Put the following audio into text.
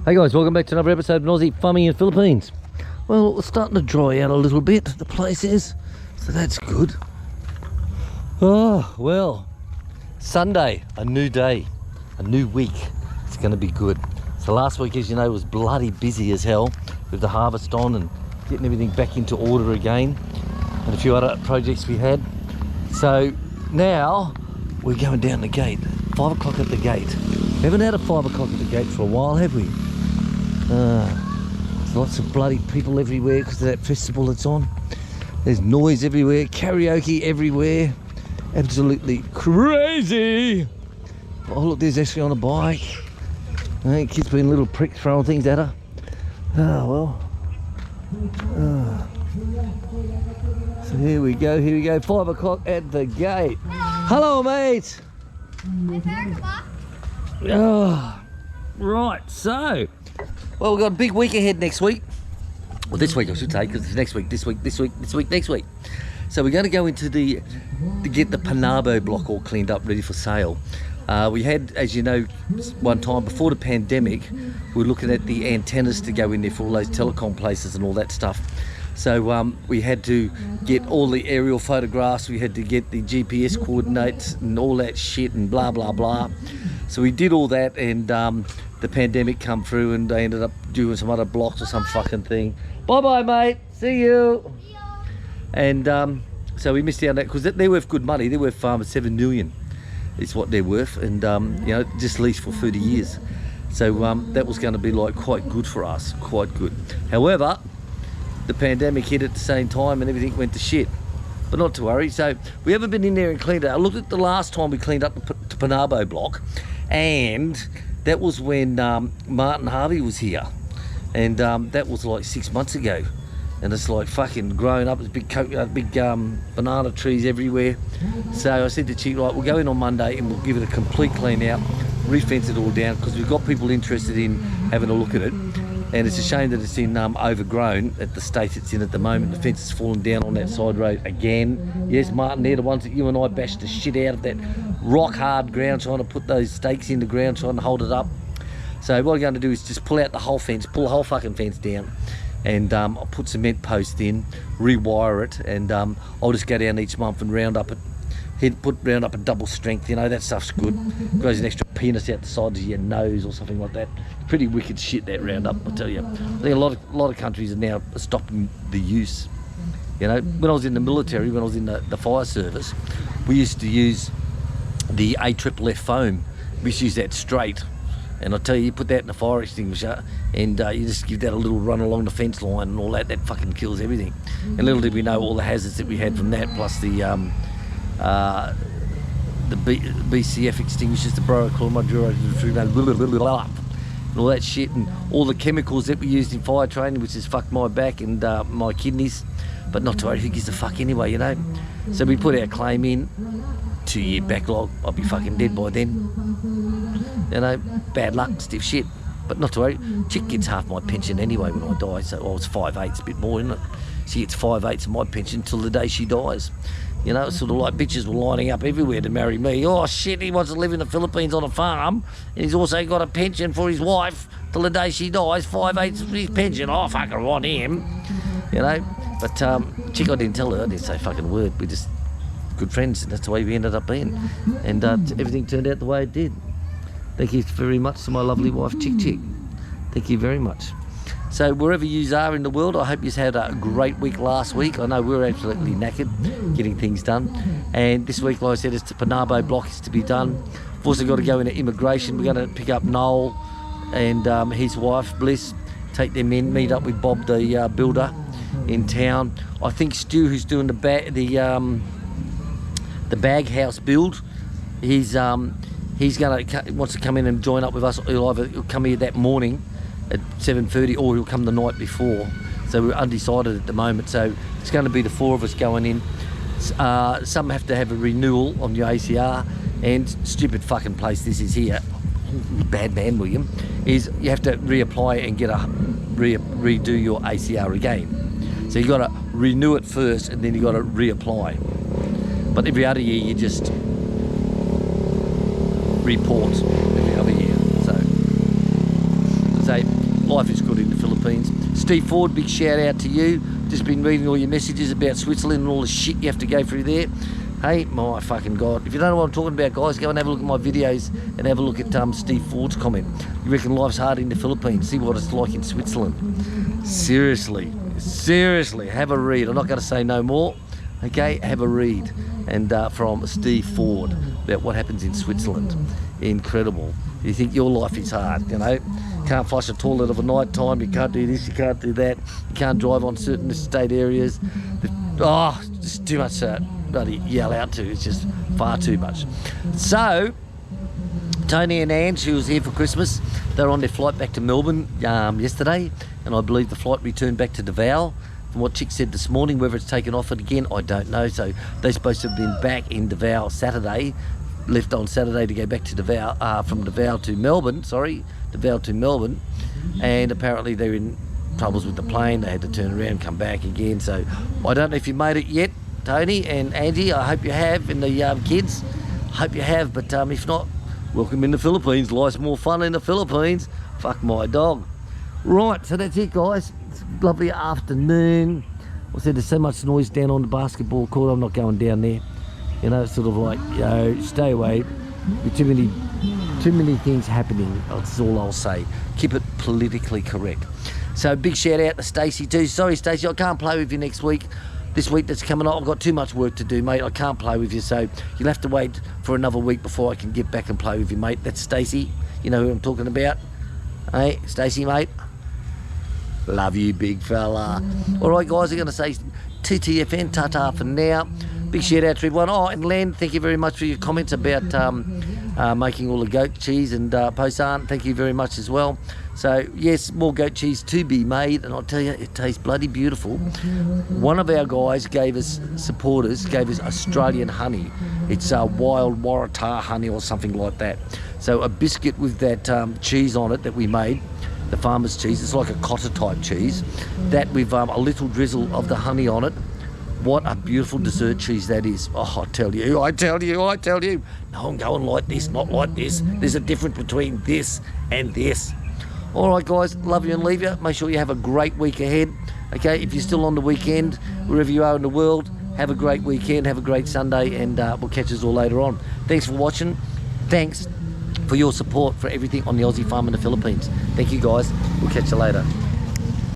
Hey guys, welcome back to another episode of Aussie Farming in the Philippines. Well, it's starting to dry out a little bit, the place is, so that's good. Oh, well, Sunday, a new day, a new week. It's going to be good. So last week, as you know, was bloody busy as hell with the harvest on and getting everything back into order again, and a few other projects we had. So now we're going down the gate, 5 o'clock at the gate. We haven't had a 5 o'clock at the gate for a while, have we? There's lots of bloody people everywhere because of that festival that's on. There's noise everywhere, karaoke everywhere. Absolutely crazy. Oh look, there's Ashley on a bike. Hey, kids being little pricks throwing things at her. Oh well. So here we go, 5 o'clock at the gate. Hello mate. Oh, right, so well, we've got a big week ahead next week. Well, this week I should say, because it's next week, this week, next week. So we're going to go into to get the Panabo block all cleaned up, ready for sale. We had, as you know, one time before the pandemic, we were looking at the antennas to go in there for all those telecom places and all that stuff. So we had to get all the aerial photographs, we had to get the GPS coordinates and all that shit and blah, blah, blah. So we did all that, and the pandemic come through and they ended up doing some other blocks or some fucking thing. Bye-bye, mate. See you. And so we missed out on that because they're worth good money. They're worth 7 million is what they're worth, and you know, just leased for 30 years. So that was going to be like quite good for us, quite good. However, the pandemic hit at the same time and everything went to shit. But not to worry. So we haven't been in there and cleaned it. I looked at the last time we cleaned up the Panabo block, and that was when Martin Harvey was here, and that was like 6 months ago. And it's like fucking growing up. There's big banana trees everywhere. So I said to Chick, right, we'll go in on Monday and we'll give it a complete clean out, re-fence it all down, because we've got people interested in having a look at it. And it's a shame that it's in overgrown at the state it's in at the moment. The fence has fallen down on that side road again. Yes, Martin, they're the ones that you and I bashed the shit out of that rock hard ground, trying to put those stakes in the ground, trying to hold it up. So what I'm going to do is just pull out the whole fence, pull the whole fucking fence down, and I'll put cement posts in, rewire it, and I'll just go down each month and round up a double strength, you know, that stuff's good. Grows an extra penis out the sides of your nose or something like that. Pretty wicked shit, that roundup, I tell you. I think a lot of countries are now stopping the use. You know, when I was in the military, when I was in the fire service, we used to use the AFFF foam. We used to use that straight. And I tell you, you put that in a fire extinguisher and you just give that a little run along the fence line and all that, that fucking kills everything. And little did we know all the hazards that we had from that, plus the BCF extinguishers, the and all that shit, and all the chemicals that we used in fire training, which has fucked my back and my kidneys. But not to worry, who gives a fuck anyway, you know? So we put our claim in, 2-year backlog, I'll be fucking dead by then. You know, bad luck, stiff shit. But not to worry, Chick gets half my pension anyway when I die, so it's 5/8, a bit more, isn't it? She gets 5/8 of my pension till the day she dies. You know, it's sort of like bitches were lining up everywhere to marry me. Oh shit, he wants to live in the Philippines on a farm, and he's also got a pension for his wife till the day she dies, 5/8 of his pension. Oh, fucking want him. You know, but Chick, I didn't tell her, I didn't say a fucking word. We just good friends, and that's the way we ended up being. And everything turned out the way it did. Thank you very much to my lovely wife, Chick. Thank you very much. So wherever you are in the world, I hope you've had a great week last week. I know we were absolutely knackered getting things done. And this week, like I said, it's the Panabo block is to be done. We've also got to go into immigration. We're going to pick up Noel and his wife, Bliss, take them in, meet up with Bob, the builder in town. I think Stu, who's doing the bag house build, he's wants to come in and join up with us. He'll come here that morning at 7:30, or he'll come the night before. So we're undecided at the moment. So it's going to be the 4 of us going in. Some have to have a renewal on your ACR, and stupid fucking place this is here. Bad man, William, is you have to reapply and get redo your ACR again. So you got to renew it first, and then you got to reapply. But every other year you just report every other year. So life is good in the Philippines. Steve Ford, big shout out to you. Just been reading all your messages about Switzerland and all the shit you have to go through there. Hey, my fucking God. If you don't know what I'm talking about, guys, go and have a look at my videos and have a look at Steve Ford's comment. You reckon life's hard in the Philippines? See what it's like in Switzerland. Seriously, have a read. I'm not going to say no more. Okay, have a read. And from Steve Ford about what happens in Switzerland. Incredible. You think your life is hard, you know? Can't flush a toilet of a night time, you can't do this, you can't do that, you can't drive on certain estate areas. Oh, just too much bloody yell out to, it's just far too much. So, Tony and Ange, who was here for Christmas, they're on their flight back to Melbourne yesterday, and I believe the flight returned back to Davao. From what Chick said this morning, whether it's taken off it again, I don't know. So they're supposed to have been back in Davao Saturday, left on Saturday to go back to Davao, from Davao to Melbourne, Davao to Melbourne, and apparently they're in troubles with the plane. They had to turn around and come back again. So I don't know if you made it yet, Tony and Angie. I hope you have, and the kids. I hope you have, but if not, welcome in the Philippines. Life's more fun in the Philippines. Fuck my dog. Right, so that's it, guys. It's a lovely afternoon. I said there's so much noise down on the basketball court. I'm not going down there. You know, it's sort of like, stay away. With too many things happening. That's all I'll say. Keep it politically correct. So big shout out to Stacey too. Sorry, Stacey, I can't play with you next week. This week that's coming up, I've got too much work to do, mate. I can't play with you, so you'll have to wait for another week before I can get back and play with you, mate. That's Stacey. You know who I'm talking about. Hey, Stacey, mate. Love you, big fella. All right, guys, I'm going to say TTFN, ta-ta for now. Big shout out to everyone. Oh, and Len, thank you very much for your comments about making all the goat cheese, and Posan, thank you very much as well. So, yes, more goat cheese to be made, and I'll tell you, it tastes bloody beautiful. One of our guys gave us Australian honey. It's wild Waratah honey or something like that. So a biscuit with that cheese on it that we made, the farmer's cheese, it's like a cotter type cheese, that with a little drizzle of the honey on it. What a beautiful dessert cheese that is. Oh, I tell you. No, I'm going like this, not like this. There's a difference between this and this. All right, guys, love you and leave you. Make sure you have a great week ahead. Okay, if you're still on the weekend, wherever you are in the world, have a great weekend, have a great Sunday, and we'll catch us all later on. Thanks for watching. Thanks for your support for everything on the Aussie farm in the Philippines. Thank you, guys. We'll catch you later.